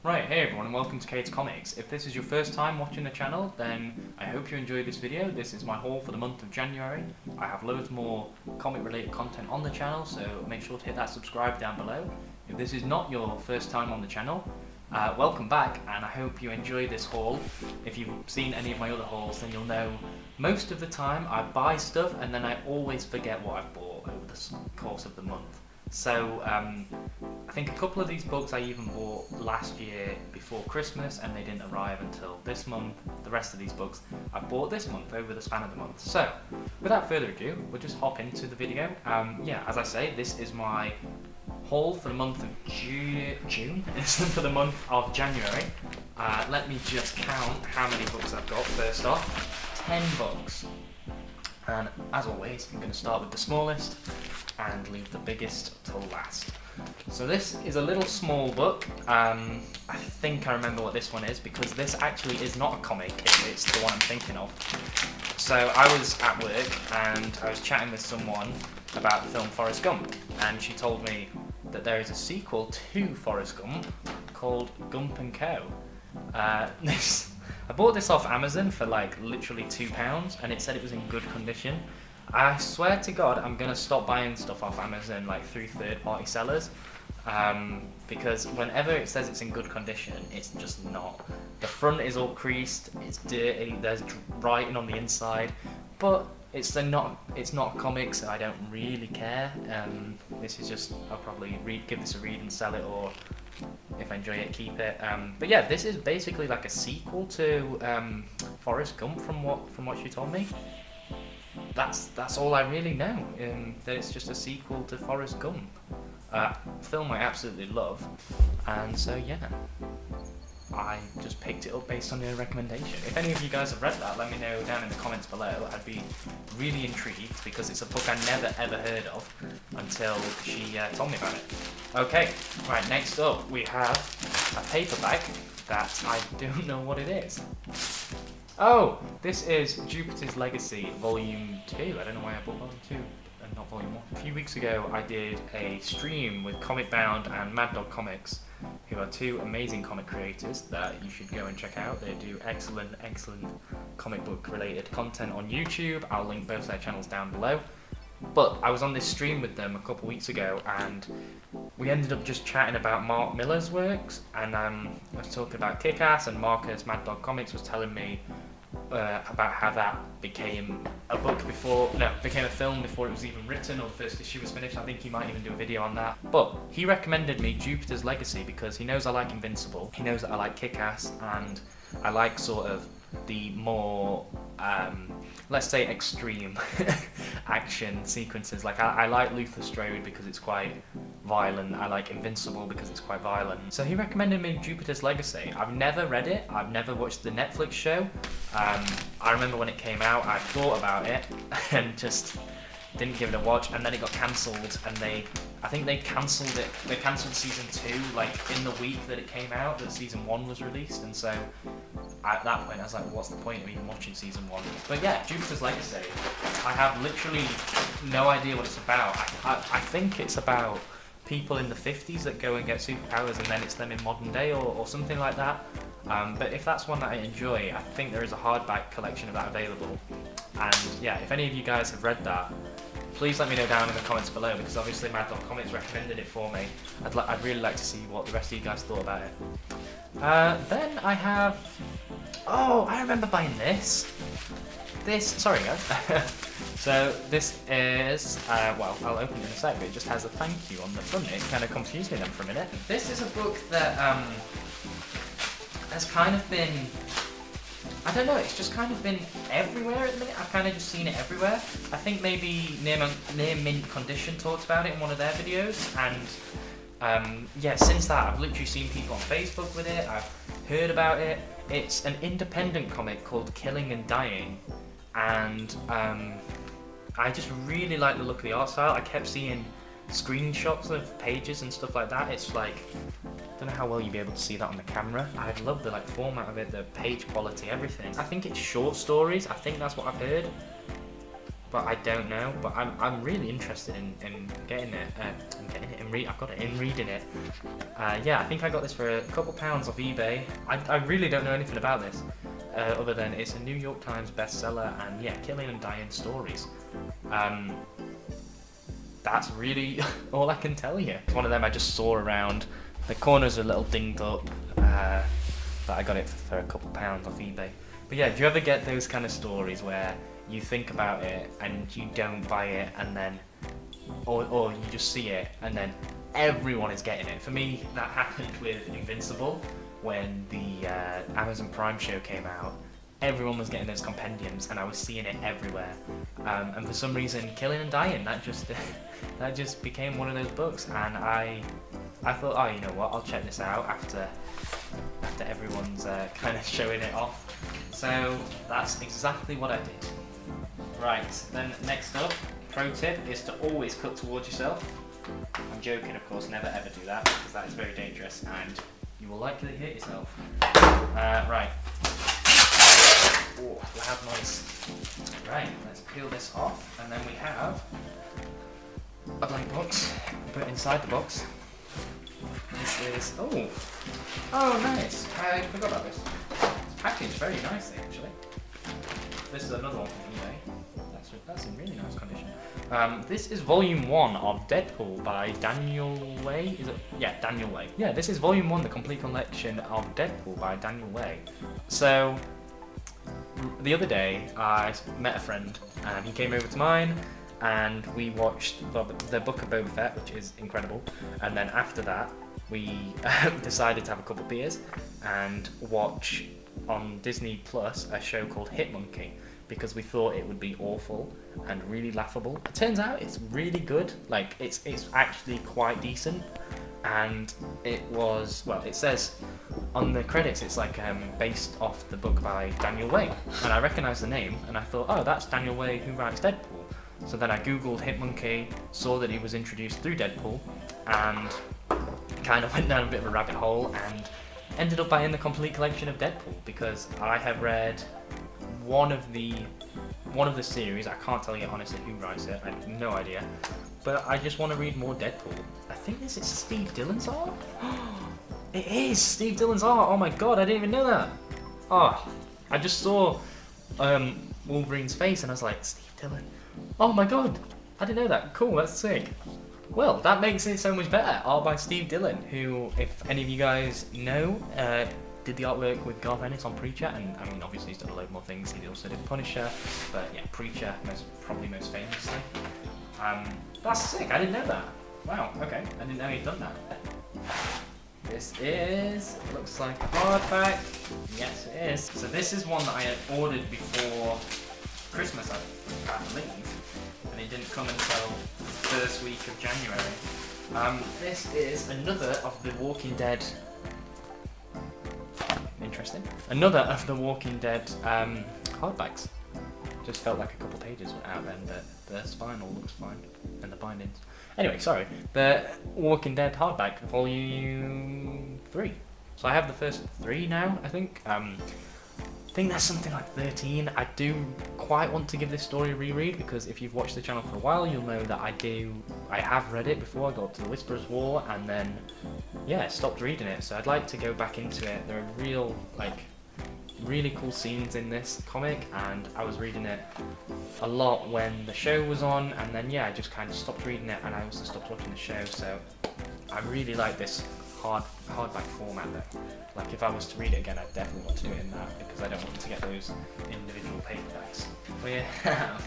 Right, hey everyone and welcome to Kate's Comics. If this is your first time watching the channel, then I hope you enjoyed this video. This is my haul for the month of January. I have loads more comic related content on the channel, so make sure to hit that subscribe down below. If this is not your first time on the channel, welcome back and I hope you enjoy this haul. If you've seen any of my other hauls, then you'll know most of the time I buy stuff and then I always forget what I've bought over the course of the month. So I think a couple of these books I even bought last year before Christmas and they didn't arrive until this month. The rest of these books I bought this month over the span of the month. So without further ado, we'll just hop into the video. Yeah, as I say, this is my haul for the month of June. It's for the month of January. Let me just count how many books I've got. First off, 10 books. And as always, I'm going to start with the smallest and leave the biggest till last. So this is a little small book. I think I remember what this one is because this actually is not a comic, it's the one I'm thinking of. So I was at work and I was chatting with someone about the film Forrest Gump, and she told me that there is a sequel to Forrest Gump called Gump and Co. I bought this off Amazon for like literally £2 and it said it was in good condition. I swear to God I'm gonna stop buying stuff off Amazon like through third-party sellers because whenever it says it's in good condition, it's just not. The front is all creased, it's dirty, there's writing on the inside, but it's not a comic, so I don't really care. This is just, I'll probably give this a read and sell it, or if I enjoy it, keep it. But yeah, this is basically like a sequel to Forrest Gump from what she told me. That's all I really know. That it's just a sequel to Forrest Gump, film I absolutely love, and so yeah, I just picked it up based on their recommendation. If any of you guys have read that, let me know down in the comments below. I'd be really intrigued because it's a book I never ever heard of until she told me about it. Okay, right, next up we have a paperback that I don't know what it is. Oh, this is Jupiter's Legacy Volume 2. I don't know why I bought Volume 2 and not Volume 1. A few weeks ago I did a stream with Comic Bound and MADDOGGCOMICS, who are two amazing comic creators that you should go and check out. They do excellent comic book related content on YouTube. I'll link both their channels down below. But I was on this stream with them a couple weeks ago and we ended up just chatting about Mark Millar's works, and I was talking about Kick-Ass, and Marcus MADDOGGCOMICS was telling me about how that became became a film before it was even written or the first issue was finished. I think he might even do a video on that. But he recommended me Jupiter's Legacy because he knows I like Invincible, he knows that I like Kick-Ass, and I like sort of the more let's say extreme action sequences. Like I like Luther Strode because it's quite violent. I like Invincible because it's quite violent. So he recommended me Jupiter's Legacy. I've never read it. I've never watched the Netflix show. I remember when it came out, I thought about it and just didn't give it a watch, and then it got cancelled, and I think they cancelled it. They cancelled season 2 like in the week that it came out, that season 1 was released, and so at that point I was like, well, what's the point of even watching season 1? But yeah, Jupiter's Legacy, I have literally no idea what it's about. I think it's about people in the 50s that go and get superpowers and then it's them in modern day or something like that. But if that's one that I enjoy, I think there is a hardback collection of that available. And yeah, if any of you guys have read that, please let me know down in the comments below, because obviously MADDOGGCOMICS recommended it for me. I'd really like to see what the rest of you guys thought about it. Then I have... Oh, I remember buying this. Sorry guys. So this is, well, I'll open it in a sec, but it just has a thank you on the front. It kind of confused me then for a minute. This is a book that has kind of been, I don't know, it's just kind of been everywhere at the minute. I've kind of just seen it everywhere. I think maybe Near Mint Condition talked about it in one of their videos, and yeah, since that I've literally seen people on Facebook with it, I've heard about it. It's an independent comic called Killing and Dying, and I just really like the look of the art style. I kept seeing screenshots of pages and stuff like that. It's like, I don't know how well you'll be able to see that on the camera. I love the format of it, the page quality, everything. I think it's short stories. I think that's what I've heard. but I don't know. But I'm really interested in getting it. I've got it in reading it. Yeah, I think I got this for a couple pounds off eBay. I really don't know anything about this, other than it's a New York Times bestseller, and yeah, killing and dying stories. That's really all I can tell you. It's one of them I just saw around. The corners are a little dinged up, but I got it for a couple pounds off eBay. But yeah, do you ever get those kind of stories where you think about it and you don't buy it, and then, or you just see it and then everyone is getting it? For me, that happened with Invincible when the Amazon Prime show came out. Everyone was getting those compendiums, and I was seeing it everywhere. And for some reason, Killing and Dying, that just became one of those books. And I thought, oh, you know what? I'll check this out after everyone's kind of showing it off. So that's exactly what I did. Right. Then next up, pro tip is to always cut towards yourself. I'm joking, of course. Never ever do that, because that is very dangerous, and you will likely hit yourself. Right. Oh, loud noise. Right, let's peel this off, and then we have a blank box. Put inside the box. This is oh nice. I forgot about this. It's packaged very nicely, actually. This is another one from eBay. That's in really nice condition. This is volume 1 of Deadpool by Daniel Way. Is it? Yeah, Daniel Way. Yeah, this is volume 1, the complete collection of Deadpool by Daniel Way. So the other day, I met a friend, and he came over to mine, and we watched the Book of Boba Fett, which is incredible. And then after that, we decided to have a couple of beers and watch on Disney Plus a show called Hitmonkey, because we thought it would be awful and really laughable. It turns out it's really good. Like, it's actually quite decent. And it was, well, it says on the credits it's like based off the book by Daniel Way, and I recognised the name, and I thought, oh, that's Daniel Way who writes Deadpool. So then I googled Hitmonkey, saw that he was introduced through Deadpool, and kind of went down a bit of a rabbit hole and ended up buying the complete collection of Deadpool, because I have read one of the series. I can't tell you honestly who writes it, I have no idea, but I just want to read more Deadpool. I think this is Steve Dillon's art. It is Steve Dillon's art. Oh my god, I didn't even know that. Oh, I just saw Wolverine's face and I was like, Steve Dillon. Oh my god, I didn't know that. Cool, that's sick. Well, that makes it so much better. Art by Steve Dillon, who, if any of you guys know, did the artwork with Garth Ennis on Preacher, and I mean, obviously he's done a load more things. He also did Punisher, but yeah, Preacher probably most famously. That's sick. I didn't know that. Wow. Okay, I didn't know he'd done that. This looks like a hardback. Yes, it is. So this is one that I had ordered before Christmas, I believe, and it didn't come until the first week of January. This is another of the Walking Dead. Interesting. Another of the Walking Dead hardbacks. Just felt like a couple pages were out then, but the spine all looks fine, and the bindings. Anyway, sorry. The Walking Dead hardback, volume 3. So I have the first 3 now, I think. I think there's something like 13. I do quite want to give this story a reread, because if you've watched the channel for a while, you'll know that I have read it before. I got up to the Whisperer's War, and then, yeah, stopped reading it. So I'd like to go back into it. There are really cool scenes in this comic, and I was reading it a lot when the show was on, and then, yeah, I just kind of stopped reading it, and I also stopped watching the show. So I really like this hardback format though. Like, if I was to read it again, I'd definitely want to do it in that, because I don't want to get those individual paperbacks. But yeah.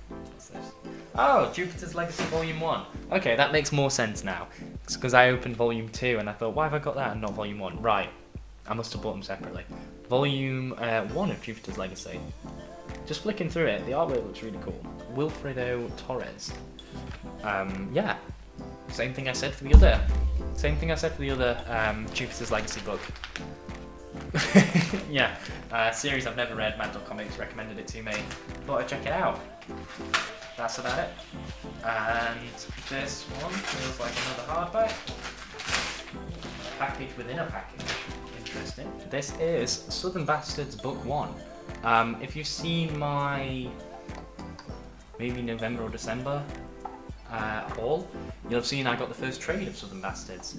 What's this? Oh, Jupiter's Legacy Volume 1. Okay, that makes more sense now. It's because I opened Volume 2 and I thought, why have I got that and not Volume 1? Right, I must have bought them separately. Volume 1 of Jupiter's Legacy. Just flicking through it, the artwork looks really cool. Wilfredo Torres. Yeah. Same thing I said for the other Jupiter's Legacy book. Yeah, series I've never read. MADDOGGCOMICS recommended it to me. Thought I'd check it out. That's about it. And this one feels like another hardback. Package within a package. Interesting. This is Southern Bastards Book 1. If you've seen my maybe November or December haul, you'll have seen I got the first trade of Southern Bastards.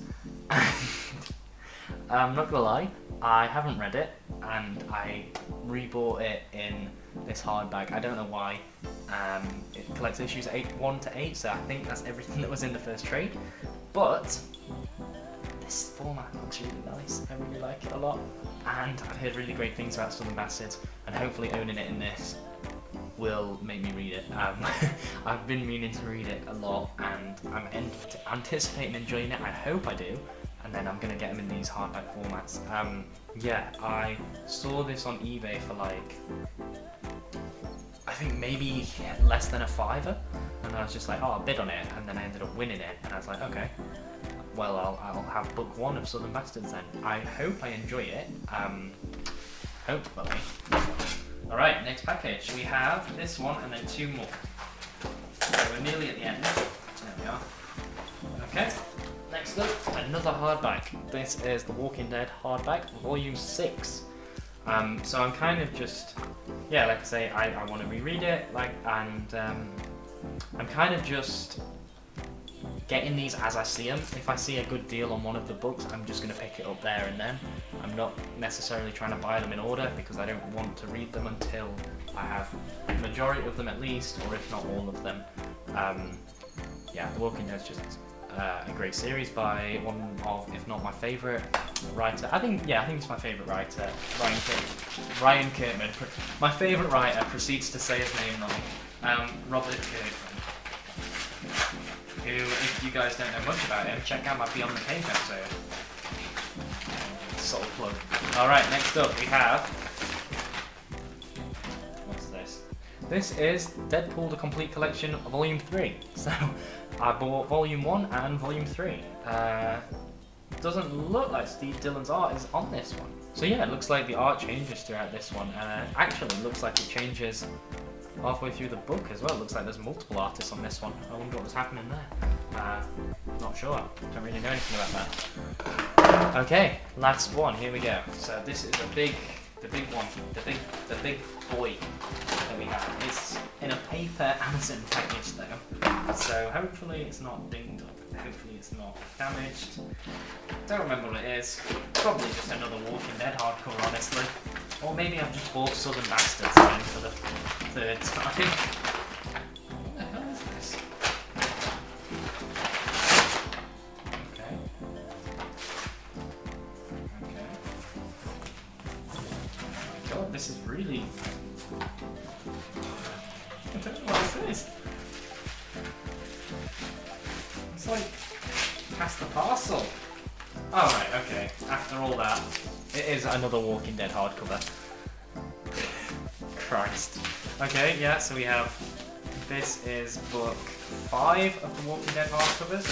I'm not gonna lie, I haven't read it, and I rebought it in this hardback. I don't know why. It collects issues 1 to 8, so I think that's everything that was in the first trade. But this format looks really nice. I really like it a lot, and I've heard really great things about Southern Bastards, and hopefully owning it in this will make me read it. I've been meaning to read it a lot, and I'm anticipating enjoying it. I hope I do. And then I'm gonna get them in these hardback formats. Yeah, I saw this on eBay for like, I think maybe less than a $5, and I was just like, oh, I'll bid on it, and then I ended up winning it, and I was like, okay, well, I'll have book 1 of Southern Bastards then. I hope I enjoy it. Hopefully. All right, next package. We have this one and then 2 more. So we're nearly at the end. There we are. Okay. Next up, another hardback. This is The Walking Dead hardback, volume 6. So I'm kind of just, yeah, like I say, I want to reread it, and I'm kind of just getting these as I see them. If I see a good deal on one of the books, I'm just going to pick it up there and then. I'm not necessarily trying to buy them in order, because I don't want to read them until I have the majority of them at least, or if not all of them. Yeah, The Walking Dead's just a great series by one of, if not my favourite writer. I think it's my favourite writer, Ryan Kirkman. My favourite writer proceeds to say his name wrong. Robert Kirkman. Who, if you guys don't know much about him, check out my Beyond the Page episode. Sort of plug. Alright, next up we have... What's this? This is Deadpool The Complete Collection, Volume 3. So, I bought Volume 1 and Volume 3. Doesn't look like Steve Dillon's art is on this one. So yeah, it looks like the art changes throughout this one. Actually, looks like it changes halfway through the book as well. Looks like there's multiple artists on this one. I wonder what was happening there. Not sure. Don't really know anything about that. Okay, last one. Here we go. So this is the big one, the big boy that we have. It's in a paper Amazon package though. So hopefully it's not dinged up. Hopefully it's not damaged. Don't remember what it is. Probably just another Walking Dead hardcover, honestly. Or maybe I've just bought Southern Bastards then for the 3rd time. What the hell is this? Okay. Okay. Oh my god, this is really... I don't know what this is. It's like past the parcel. Oh right, okay. After all that, it is another Walking Dead hardcover. Christ. Okay, yeah, so we have, this is book 5 of the Walking Dead hardcovers.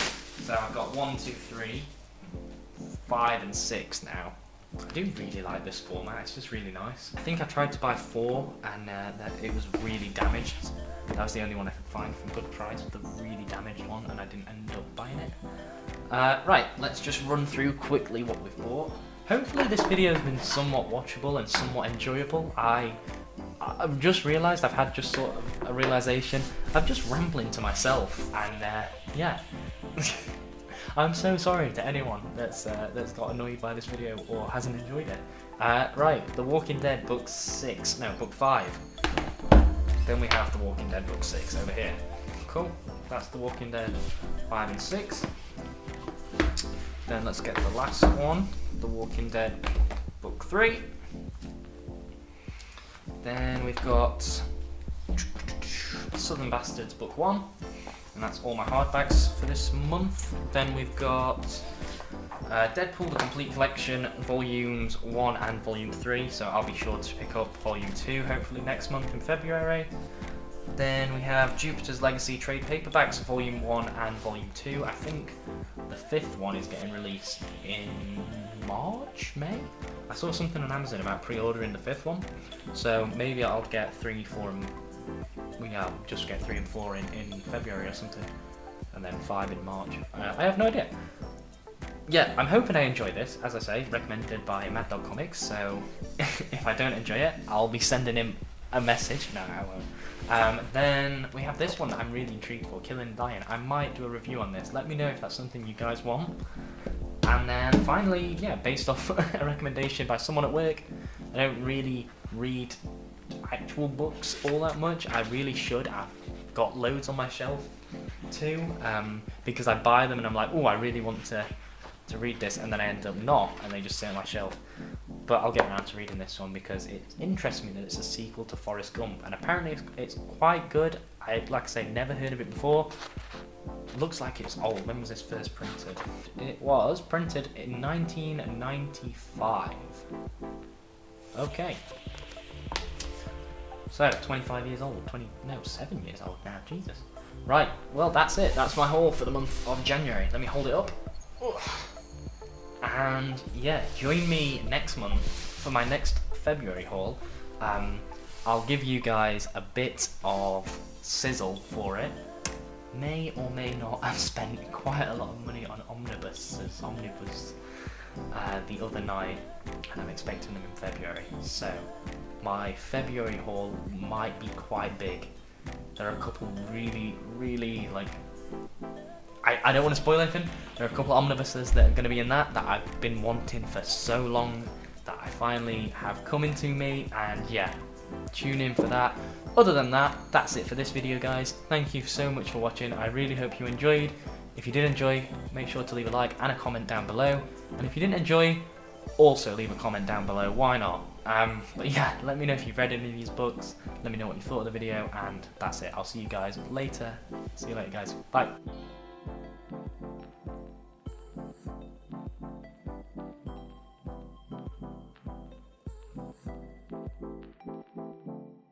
So I've got 1, 2, 3, 5 and 6 now. I do really like this format, it's just really nice. I think I tried to buy 4 and that it was really damaged. That was the only one I could find for a good price, the really damaged one, and I didn't end up buying it. Right, let's just run through quickly what we've bought. Hopefully this video has been somewhat watchable and somewhat enjoyable. I've just realised, I've had just sort of a realisation, I'm just rambling to myself, and yeah. I'm so sorry to anyone that's got annoyed by this video or hasn't enjoyed it. Right, The Walking Dead book 5. Then we have The Walking Dead book 6 over here. Cool, that's The Walking Dead 5 and 6. Then let's get the last one, The Walking Dead book 3. Then we've got Southern Bastards book 1. And that's all my hardbacks for this month. Then we've got Deadpool The Complete Collection, Volumes 1 and Volume 3, so I'll be sure to pick up Volume 2 hopefully next month in February. Then we have Jupiter's Legacy trade paperbacks, Volume 1 and Volume 2. I think the 5th one is getting released in March, May? I saw something on Amazon about pre-ordering the 5th one, so maybe I'll get 3, 4 and... yeah, I'll just get 3 and 4 in February or something, and then 5 in March. I have no idea. yeah, I'm hoping I enjoy this. As I say, recommended by MADDOGGCOMICS, so if I don't enjoy it, I'll be sending him a message. No, I won't. Then we have this one that I'm really intrigued for, Killing and Dying. I might do a review on this. Let me know if that's something you guys want. And then finally, yeah, based off a recommendation by someone at work, I don't really read actual books all that much. I really should. I've got loads on my shelf too, because I buy them and I'm like, oh, I really want to read this, and then I end up not, and they just sit on my shelf. But I'll get around to reading this one because it interests me that it's a sequel to Forrest Gump, and apparently it's quite good. Like I say, never heard of it before. Looks like it's old. When was this first printed? It was printed in 1995. Okay. So, 25 years old. 7 years old now. Jesus. Right, well that's it. That's my haul for the month of January. Let me hold it up. And yeah, join me next month for my next February haul. I'll give you guys a bit of sizzle for it. May or may not have spent quite a lot of money on omnibus the other night, and I'm expecting them in February. So my February haul might be quite big. There are a couple really like, I don't want to spoil anything. There are a couple of omnibuses that are going to be in that I've been wanting for so long, that I finally have coming to me, and yeah, tune in for that. Other than that, that's it for this video, guys. Thank you so much for watching. I really hope you enjoyed. If you did enjoy, make sure to leave a like and a comment down below. And if you didn't enjoy, also leave a comment down below. Why not? But yeah, let me know if you've read any of these books. Let me know what you thought of the video, and that's it. I'll see you guys later. See you later, guys. Bye.